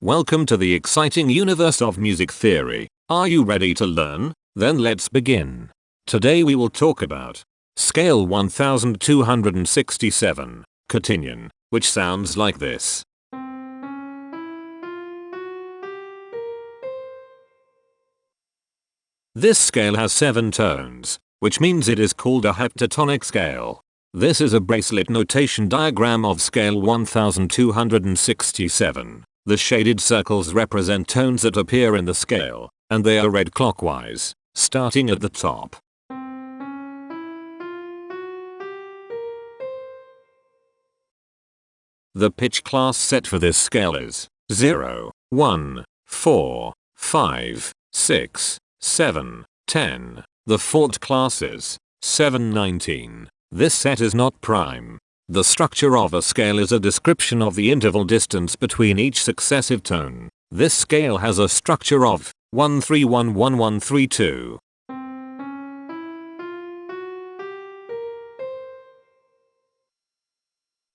Welcome to the exciting universe of music theory. Are you ready to learn? Then let's begin. Today we will talk about Scale 1267, Katynian, which sounds like this. This scale has 7 tones, which means it is called a heptatonic scale. This is a bracelet notation diagram of scale 1267. The shaded circles represent tones that appear in the scale, and they are read clockwise, starting at the top. The pitch class set for this scale is 0, 1, 4, 5, 6, 7, 10. The fourth class is 7, 19. This set is not prime. The structure of a scale is a description of the interval distance between each successive tone. This scale has a structure of 1 3 1 1 1 3 2.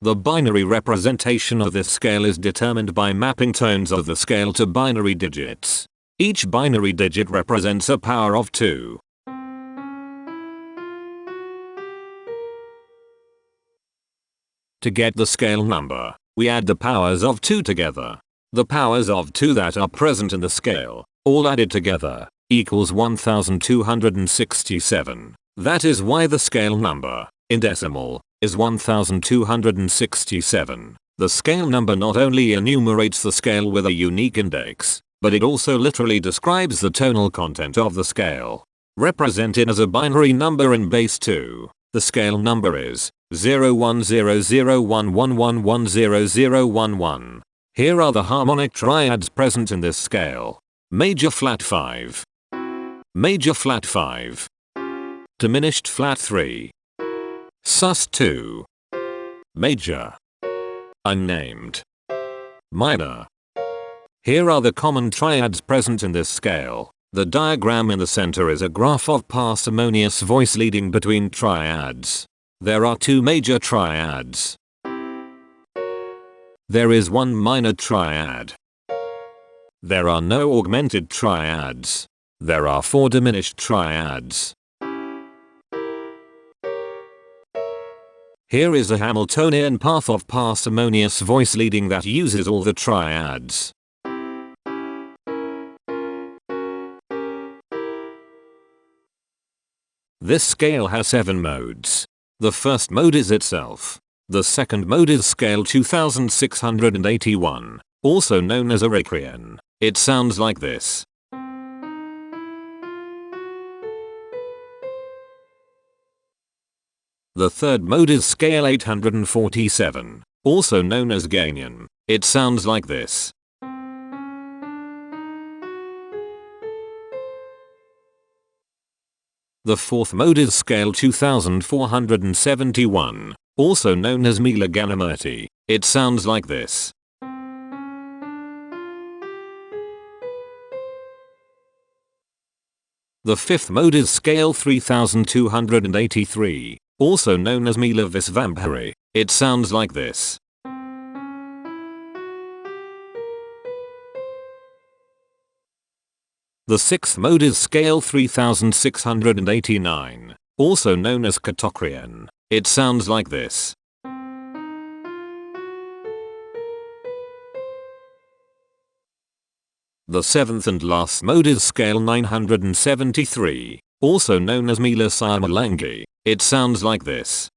The binary representation of this scale is determined by mapping tones of the scale to binary digits. Each binary digit represents a power of 2. To get the scale number, we add the powers of 2 together. The powers of 2 that are present in the scale, all added together, equals 1267. That is why the scale number, in decimal, is 1267. The scale number not only enumerates the scale with a unique index, but it also literally describes the tonal content of the scale. Represented as a binary number in base 2, the scale number is 010011110011. Here are the harmonic triads present in this scale. Major flat 5. Major flat 5. Diminished flat 3. Sus 2. Major. Unnamed. Minor. Here are the common triads present in this scale. The diagram in the center is a graph of parsimonious voice leading between triads. There are 2 major triads. There is 1 minor triad. There are no augmented triads. There are 4 diminished triads. Here is a Hamiltonian path of parsimonious voice leading that uses all the triads. This scale has 7 modes. The first mode is itself. The second mode is scale 2681, also known as a requiem. It sounds like this. The third mode is scale 847, also known as Katynian. It sounds like this. The fourth mode is scale 2471, also known as Mila-Ganimurti. It sounds like this. The fifth mode is scale 3283, also known as Mila-Visvambhari. It sounds like this. The sixth mode is scale 3689, also known as Katynian. It sounds like this. The seventh and last mode is scale 973, also known as Mila-Sarmalangi. It sounds like this.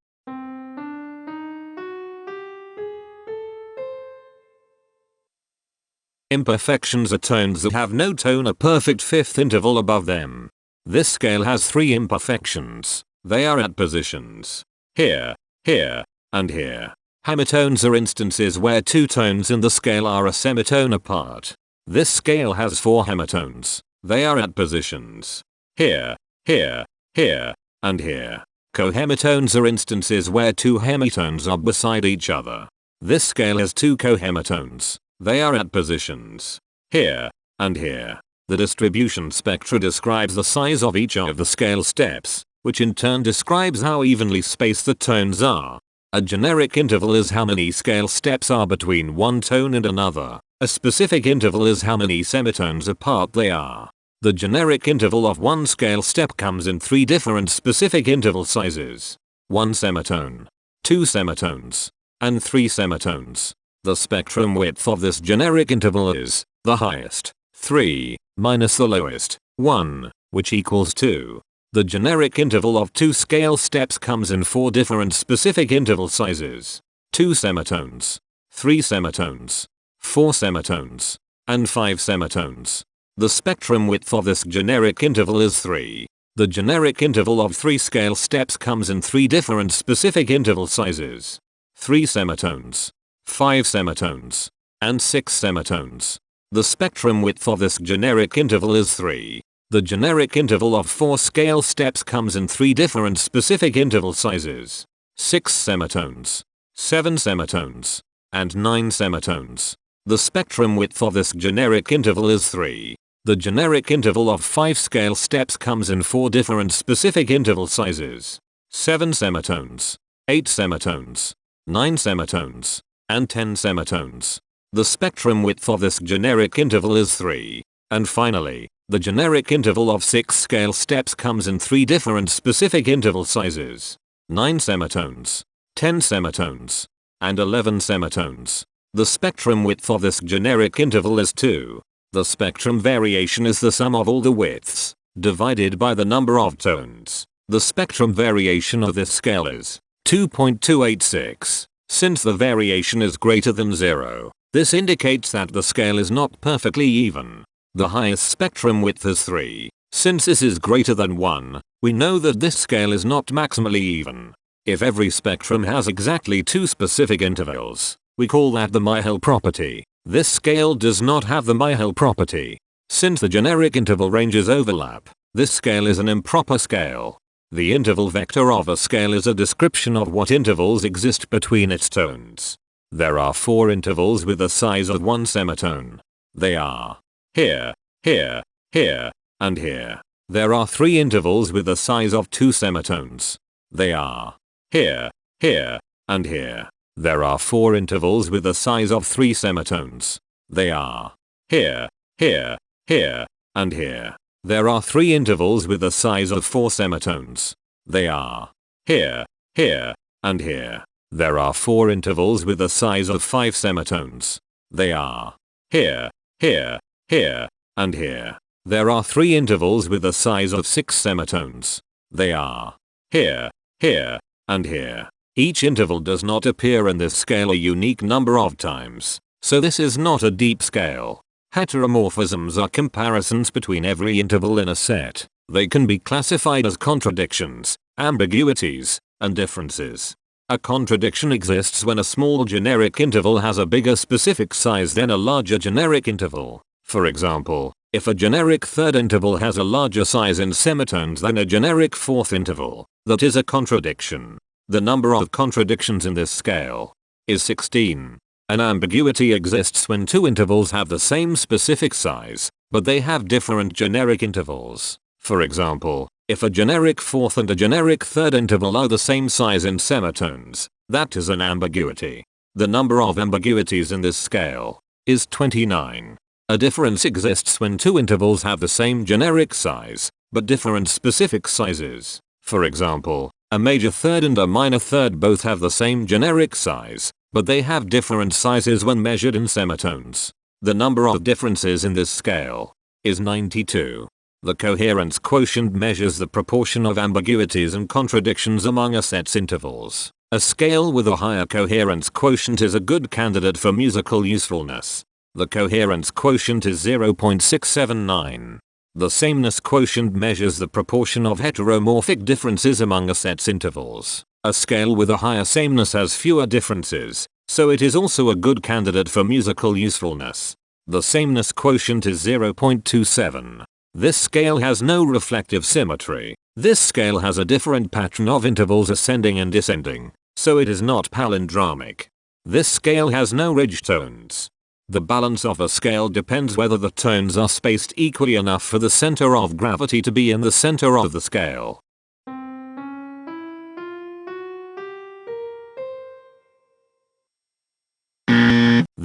Imperfections are tones that have no tone, a perfect fifth interval above them. This scale has 3 imperfections. They are at positions here, here, and here. Hemitones are instances where 2 tones in the scale are a semitone apart. This scale has 4 hemitones. They are at positions here, here, here, and here. Cohemitones are instances where 2 hemitones are beside each other. This scale has 2 cohemitones. They are at positions here and here. The distribution spectra describes the size of each of the scale steps, which in turn describes how evenly spaced the tones are. A generic interval is how many scale steps are between one tone and another. A specific interval is how many semitones apart they are. The generic interval of one scale step comes in 3 different specific interval sizes. 1 semitone, 2 semitones, and 3 semitones. The spectrum width of this generic interval is the highest, 3, minus the lowest, 1, which equals 2. The generic interval of 2 scale steps comes in 4 different specific interval sizes. 2 semitones, 3 semitones, 4 semitones, and 5 semitones. The spectrum width of this generic interval is 3. The generic interval of 3 scale steps comes in 3 different specific interval sizes. 3 semitones, 5 semitones, and 6 semitones. The spectrum width of this generic interval is 3. The generic interval of 4 scale steps comes in 3 different specific interval sizes. 6 semitones, 7 semitones, and 9 semitones. The spectrum width of this generic interval is 3. The generic interval of 5 scale steps comes in 4 different specific interval sizes. 7 semitones, 8 semitones, 9 semitones, and 10 semitones. The spectrum width of this generic interval is 3. And finally, the generic interval of 6 scale steps comes in 3 different specific interval sizes. 9 semitones, 10 semitones, and 11 semitones. The spectrum width of this generic interval is 2. The spectrum variation is the sum of all the widths, divided by the number of tones. The spectrum variation of this scale is 2.286. Since the variation is greater than 0, this indicates that the scale is not perfectly even. The highest spectrum width is 3. Since this is greater than 1, we know that this scale is not maximally even. If every spectrum has exactly 2 specific intervals, we call that the Myhill property. This scale does not have the Myhill property. Since the generic interval ranges overlap, this scale is an improper scale. The interval vector of a scale is a description of what intervals exist between its tones. There are 4 intervals with the size of 1 semitone. They are here, here, here, and here. There are 3 intervals with the size of 2 semitones. They are here, here, and here. There are 4 intervals with the size of 3 semitones. They are here, here, here, and here. There are 3 intervals with the size of 4 semitones. They are here, here, and here. There are 4 intervals with the size of 5 semitones. They are here, here, here, and here. There are 3 intervals with the size of 6 semitones. They are here, here, and here. Each interval does not appear in this scale a unique number of times, so this is not a deep scale. Heteromorphisms are comparisons between every interval in a set. They can be classified as contradictions, ambiguities, and differences. A contradiction exists when a small generic interval has a bigger specific size than a larger generic interval. For example, if a generic third interval has a larger size in semitones than a generic fourth interval, that is a contradiction. The number of contradictions in this scale is 16. An ambiguity exists when 2 intervals have the same specific size, but they have different generic intervals. For example, if a generic fourth and a generic third interval are the same size in semitones, that is an ambiguity. The number of ambiguities in this scale is 29. A difference exists when 2 intervals have the same generic size, but different specific sizes. For example, a major third and a minor third both have the same generic size, but they have different sizes when measured in semitones. The number of differences in this scale is 92. The coherence quotient measures the proportion of ambiguities and contradictions among a set's intervals. A scale with a higher coherence quotient is a good candidate for musical usefulness. The coherence quotient is 0.679. The sameness quotient measures the proportion of heteromorphic differences among a set's intervals. A scale with a higher sameness has fewer differences, so it is also a good candidate for musical usefulness. The sameness quotient is 0.27. This scale has no reflective symmetry. This scale has a different pattern of intervals ascending and descending, so it is not palindromic. This scale has no ridge tones. The balance of a scale depends whether the tones are spaced equally enough for the center of gravity to be in the center of the scale.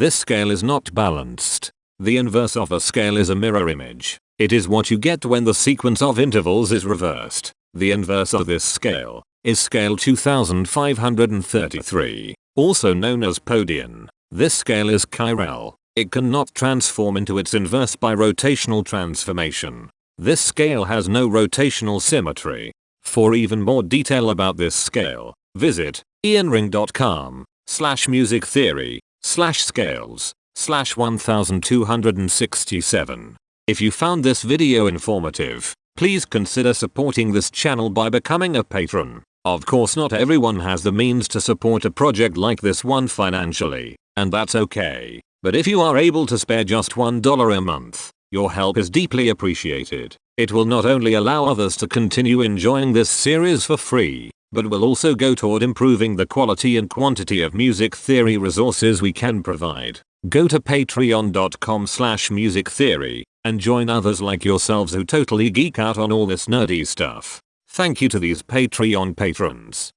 This scale is not balanced. The inverse of a scale is a mirror image. It is what you get when the sequence of intervals is reversed. The inverse of this scale is scale 2533, also known as Podian. This scale is chiral. It cannot transform into its inverse by rotational transformation. This scale has no rotational symmetry. For even more detail about this scale, visit ianring.com/musictheory/scales/1267. If you found this video informative, please consider supporting this channel by becoming a patron. Of course, not everyone has the means to support a project like this one financially, and that's okay. But if you are able to spare just $1 a month, your help is deeply appreciated. It will not only allow others to continue enjoying this series for free, but will also go toward improving the quality and quantity of music theory resources we can provide. Go to patreon.com/musictheory and join others like yourselves who totally geek out on all this nerdy stuff. Thank you to these Patreon patrons.